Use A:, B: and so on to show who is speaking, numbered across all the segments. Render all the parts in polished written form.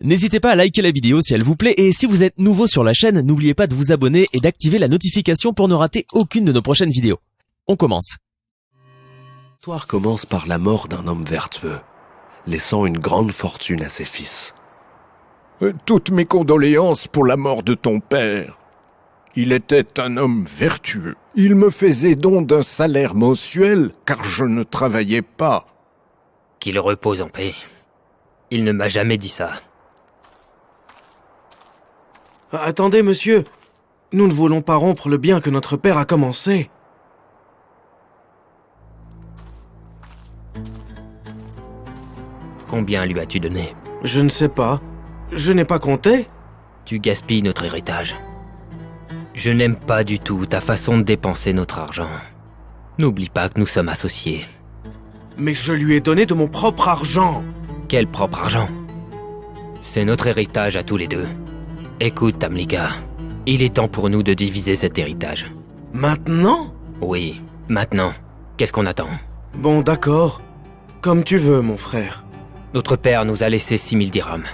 A: N'hésitez pas à liker la vidéo si elle vous plaît et si vous êtes nouveau sur la chaîne, n'oubliez pas de vous abonner et d'activer la notification pour ne rater aucune de nos prochaines vidéos. On commence.
B: L'histoire commence par la mort d'un homme vertueux, laissant une grande fortune à ses fils.
C: Toutes mes condoléances pour la mort de ton père. Il était un homme vertueux. Il me faisait don d'un salaire mensuel, car je ne travaillais pas.
D: Qu'il repose en paix. Il ne m'a jamais dit ça.
E: Attendez, monsieur. Nous ne voulons pas rompre le bien que notre père a commencé.
D: Combien lui as-tu donné?
E: Je ne sais pas. Je n'ai pas compté.
D: Tu gaspilles notre héritage. Je n'aime pas du tout ta façon de dépenser notre argent. N'oublie pas que nous sommes associés.
E: Mais je lui ai donné de mon propre argent.
D: Quel propre argent? C'est notre héritage à tous les deux. Écoute, Tamlika, il est temps pour nous de diviser cet héritage.
E: Maintenant?
D: Oui, maintenant. Qu'est-ce qu'on attend?
E: Bon, d'accord. Comme tu veux, mon frère.
D: Notre père nous a laissé 6000 dirhams.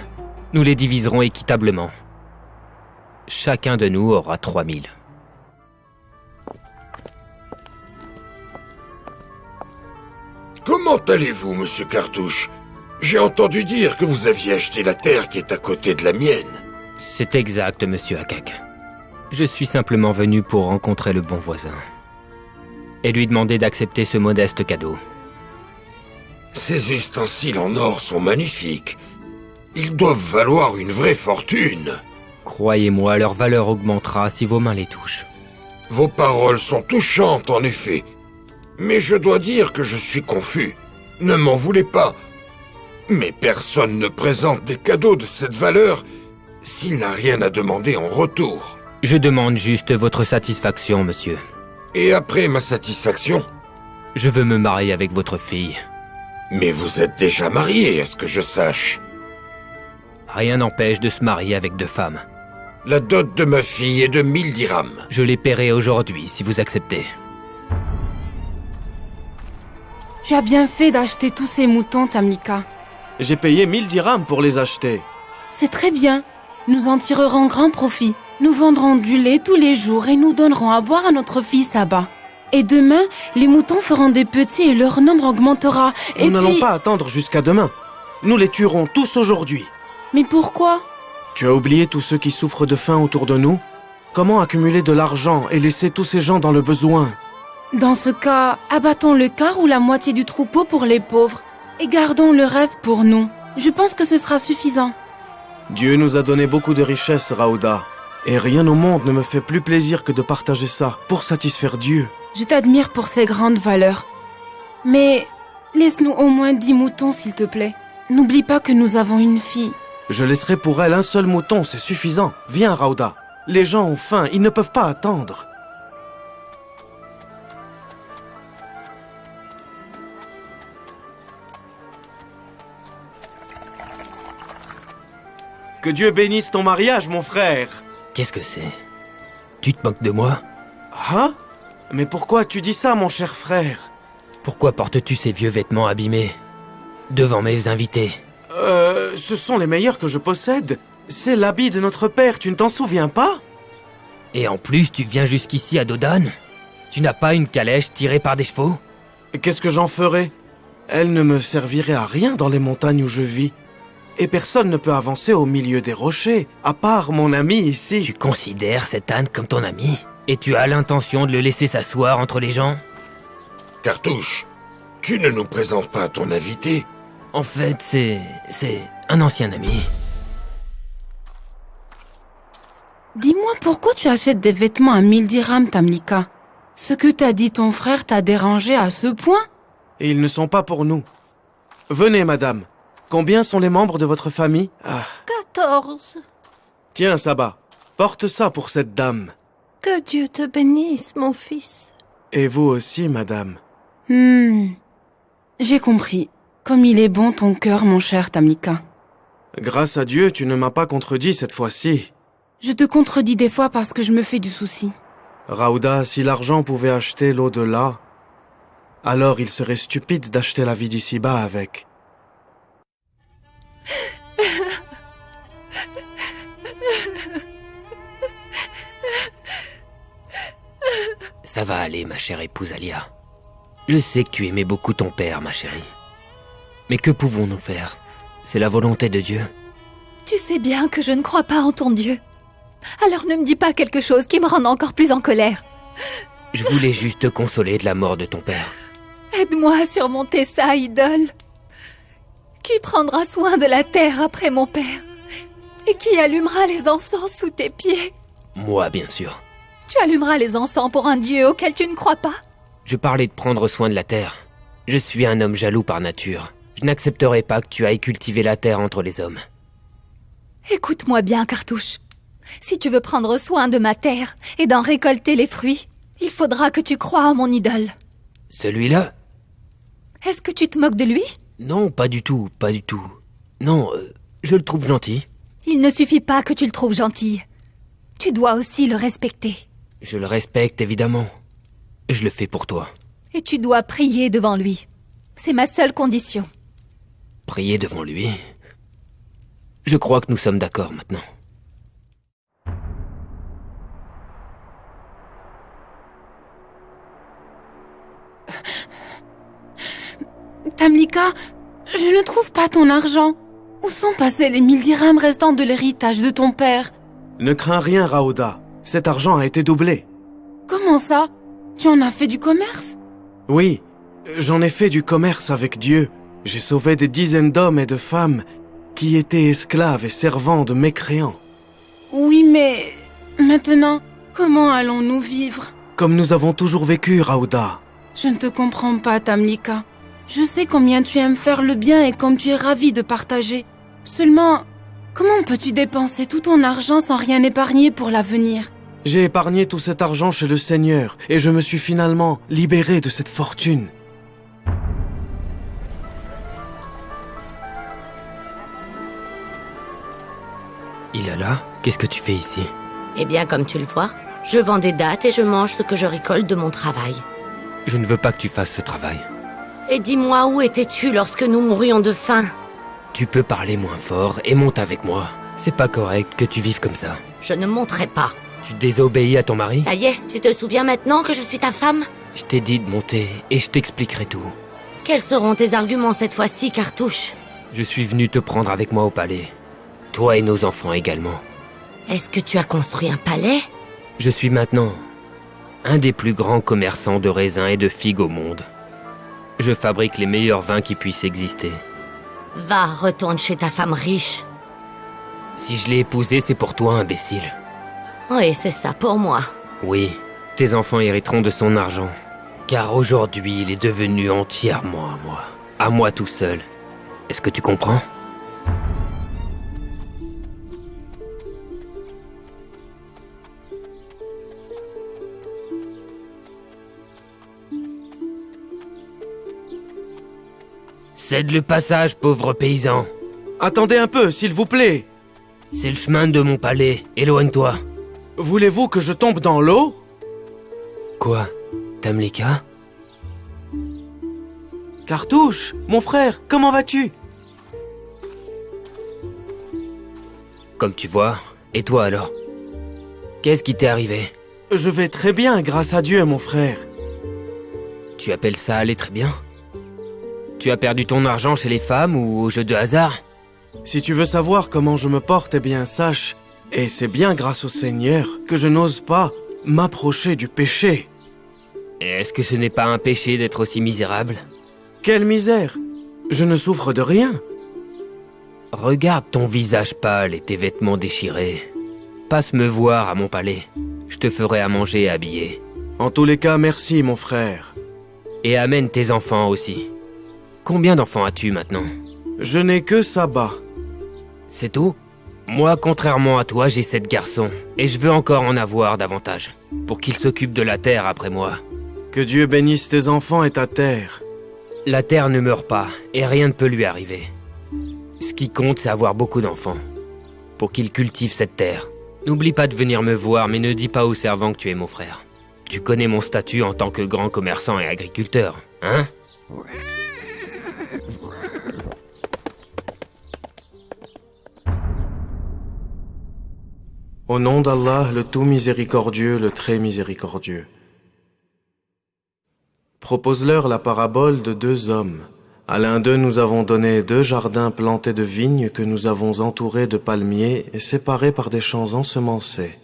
D: Nous les diviserons équitablement. Chacun de nous aura 3000.
F: Comment allez-vous, monsieur Cartouche? J'ai entendu dire que vous aviez acheté la terre qui est à côté de la mienne.
D: C'est exact, monsieur Akak. Je suis simplement venu pour rencontrer le bon voisin. Et lui demander d'accepter ce modeste cadeau.
F: Ces ustensiles en or sont magnifiques. Ils doivent valoir une vraie fortune.
D: Croyez-moi, leur valeur augmentera si vos mains les touchent.
F: Vos paroles sont touchantes, en effet. Mais je dois dire que je suis confus. Ne m'en voulez pas. Mais personne ne présente des cadeaux de cette valeur s'il n'a rien à demander en retour.
D: Je demande juste votre satisfaction, monsieur.
F: Et après ma satisfaction?
D: Je veux me marier avec votre fille.
F: Mais vous êtes déjà marié, à ce que je sache.
D: Rien n'empêche de se marier avec deux femmes.
F: La dot de ma fille est de 1000 dirhams.
D: Je les paierai aujourd'hui, si vous acceptez.
G: Tu as bien fait d'acheter tous ces moutons, Tamlika.
E: J'ai payé 1000 dirhams pour les acheter.
G: C'est très bien. Nous en tirerons grand profit. Nous vendrons du lait tous les jours et nous donnerons à boire à notre fille Saba. Et demain, les moutons feront des petits et leur nombre augmentera.
E: Nous n'allons pas attendre jusqu'à demain. Nous les tuerons tous aujourd'hui.
G: Mais pourquoi?
E: Tu as oublié tous ceux qui souffrent de faim autour de nous? Comment accumuler de l'argent et laisser tous ces gens dans le besoin?
G: Dans ce cas, abattons le quart ou la moitié du troupeau pour les pauvres et gardons le reste pour nous. Je pense que ce sera suffisant.
E: Dieu nous a donné beaucoup de richesses, Raouda. Et rien au monde ne me fait plus plaisir que de partager ça pour satisfaire Dieu.
G: Je t'admire pour ces grandes valeurs. Mais laisse-nous au moins 10 moutons, s'il te plaît. N'oublie pas que nous avons une fille.
E: Je laisserai pour elle un seul mouton, c'est suffisant. Viens, Raouda. Les gens ont faim, ils ne peuvent pas attendre. Que Dieu bénisse ton mariage, mon frère.
D: Qu'est-ce que c'est? Tu te moques de moi?
E: Hein? Mais pourquoi tu dis ça, mon cher frère?
D: Pourquoi portes-tu ces vieux vêtements abîmés devant mes invités?
E: Ce sont les meilleurs que je possède. C'est l'habit de notre père, tu ne t'en souviens pas?
D: Et en plus, tu viens jusqu'ici à Dodan? Tu n'as pas une calèche tirée par des chevaux?
E: Qu'est-ce que j'en ferais? Elle ne me servirait à rien dans les montagnes où je vis. Et personne ne peut avancer au milieu des rochers, à part mon ami ici.
D: Tu considères cet âne comme ton ami? Et tu as l'intention de le laisser s'asseoir entre les gens?
F: Cartouche, tu ne nous présentes pas à ton invité?
D: En fait, c'est un ancien ami.
G: Dis-moi pourquoi tu achètes des vêtements à 1000 dirhams, Tamlika? Ce que t'a dit ton frère t'a dérangé à ce point?
E: Et ils ne sont pas pour nous. Venez, madame. Combien sont les membres de votre famille?
H: 14.
E: Tiens, Saba, porte ça pour cette dame.
H: Que Dieu te bénisse, mon fils.
E: Et vous aussi, madame.
G: J'ai compris. Comme il est bon ton cœur, mon cher Tamlika.
E: Grâce à Dieu, tu ne m'as pas contredit cette fois-ci.
G: Je te contredis des fois parce que je me fais du souci.
E: Raouda, si l'argent pouvait acheter l'au-delà, alors il serait stupide d'acheter la vie d'ici-bas avec.
D: Ça va aller, ma chère épouse Alia. Je sais que tu aimais beaucoup ton père, ma chérie. Mais que pouvons-nous faire? C'est la volonté de Dieu.
I: Tu sais bien que je ne crois pas en ton Dieu. Alors ne me dis pas quelque chose qui me rende encore plus en colère.
D: Je voulais juste te consoler de la mort de ton père.
I: Aide-moi à surmonter ça, idole. Qui prendra soin de la terre après mon père? Et qui allumera les encens sous tes pieds?
D: Moi, bien sûr.
I: Tu allumeras les encens pour un Dieu auquel tu ne crois pas?
D: Je parlais de prendre soin de la terre. Je suis un homme jaloux par nature. Je n'accepterai pas que tu ailles cultiver la terre entre les hommes.
I: Écoute-moi bien, Cartouche. Si tu veux prendre soin de ma terre et d'en récolter les fruits, il faudra que tu croies en mon idole.
D: Celui-là?
I: Est-ce que tu te moques de lui?
D: Non, pas du tout, pas du tout. Non, je le trouve gentil.
I: Il ne suffit pas que tu le trouves gentil. Tu dois aussi le respecter.
D: Je le respecte, évidemment. Je le fais pour toi.
I: Et tu dois prier devant lui. C'est ma seule condition.
D: Prier devant lui? Je crois que nous sommes d'accord maintenant.
G: Tamlika, je ne trouve pas ton argent. Où sont passés les 1000 dirhams restants de l'héritage de ton père?
E: Ne crains rien, Raouda. Cet argent a été doublé.
G: Comment ça? Tu en as fait du commerce?
E: Oui, j'en ai fait du commerce avec Dieu. J'ai sauvé des dizaines d'hommes et de femmes qui étaient esclaves et servants de mécréants.
G: Oui, mais maintenant, comment allons-nous vivre?
E: Comme nous avons toujours vécu, Raouda.
G: Je ne te comprends pas, Tamlika. Je sais combien tu aimes faire le bien et comme tu es ravie de partager. Seulement, comment peux-tu dépenser tout ton argent sans rien épargner pour l'avenir?
E: J'ai épargné tout cet argent chez le Seigneur et je me suis finalement libéré de cette fortune.
D: Ilala, qu'est-ce que tu fais ici?
J: Eh bien, comme tu le vois, je vends des dattes et je mange ce que je récolte de mon travail.
D: Je ne veux pas que tu fasses ce travail.
J: Et dis-moi, où étais-tu lorsque nous mourions de faim?
D: Tu peux parler moins fort et monte avec moi. C'est pas correct que tu vives comme ça.
J: Je ne monterai pas.
D: Tu désobéis à ton mari?
J: Ça y est, tu te souviens maintenant que je suis ta femme?
D: Je t'ai dit de monter et je t'expliquerai tout.
J: Quels seront tes arguments cette fois-ci, Cartouche?
D: Je suis venu te prendre avec moi au palais. Toi et nos enfants également.
J: Est-ce que tu as construit un palais?
D: Je suis maintenant un des plus grands commerçants de raisins et de figues au monde. Je fabrique les meilleurs vins qui puissent exister.
J: Va, retourne chez ta femme riche.
D: Si je l'ai épousée, c'est pour toi, imbécile.
J: Oui, c'est ça pour moi.
D: Oui, tes enfants hériteront de son argent. Car aujourd'hui, il est devenu entièrement à moi. À moi tout seul. Est-ce que tu comprends? Cède le passage, pauvre paysan.
E: Attendez un peu, s'il vous plaît.
D: C'est le chemin de mon palais. Éloigne-toi.
E: Voulez-vous que je tombe dans l'eau?
D: Quoi? Tamlika?
E: Cartouche, mon frère, comment vas-tu?
D: Comme tu vois. Et toi alors? Qu'est-ce qui t'est arrivé?
E: Je vais très bien, grâce à Dieu, mon frère.
D: Tu appelles ça aller très bien? Tu as perdu ton argent chez les femmes ou au jeu de hasard?
E: Si tu veux savoir comment je me porte, eh bien sache, et c'est bien grâce au Seigneur, que je n'ose pas m'approcher du péché.
D: Et est-ce que ce n'est pas un péché d'être aussi misérable?
E: Quelle misère! Je ne souffre de rien.
D: Regarde ton visage pâle et tes vêtements déchirés. Passe me voir à mon palais. Je te ferai à manger et habiller.
E: En tous les cas, merci, mon frère.
D: Et amène tes enfants aussi. Combien d'enfants as-tu maintenant?
E: Je n'ai que Saba.
D: C'est tout? Moi, contrairement à toi, j'ai 7 garçons. Et je veux encore en avoir davantage. Pour qu'ils s'occupent de la terre après moi.
E: Que Dieu bénisse tes enfants et ta terre.
D: La terre ne meurt pas, et rien ne peut lui arriver. Ce qui compte, c'est avoir beaucoup d'enfants. Pour qu'ils cultivent cette terre. N'oublie pas de venir me voir, mais ne dis pas aux servants que tu es mon frère. Tu connais mon statut en tant que grand commerçant et agriculteur, hein?
E: Au nom d'Allah, le tout miséricordieux, le très miséricordieux. Propose-leur la parabole de 2 hommes. À l'un d'eux, nous avons donné 2 jardins plantés de vignes que nous avons entourés de palmiers et séparés par des champs ensemencés.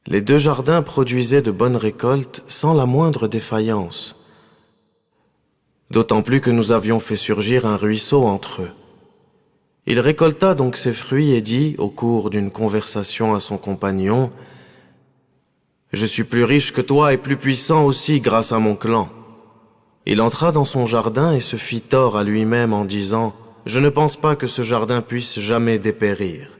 E: Les 2 jardins produisaient de bonnes récoltes sans la moindre défaillance. D'autant plus que nous avions fait surgir un ruisseau entre eux. Il récolta donc ses fruits et dit, au cours d'une conversation à son compagnon, « Je suis plus riche que toi et plus puissant aussi grâce à mon clan. » Il entra dans son jardin et se fit tort à lui-même en disant, « Je ne pense pas que ce jardin puisse jamais dépérir.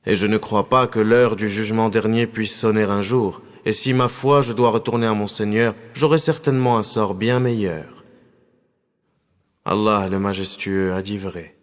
E: Et je ne crois pas que l'heure du jugement dernier puisse sonner un jour, et si ma foi je dois retourner à mon Seigneur, j'aurai certainement un sort bien meilleur. » Allah le Majestueux a dit vrai.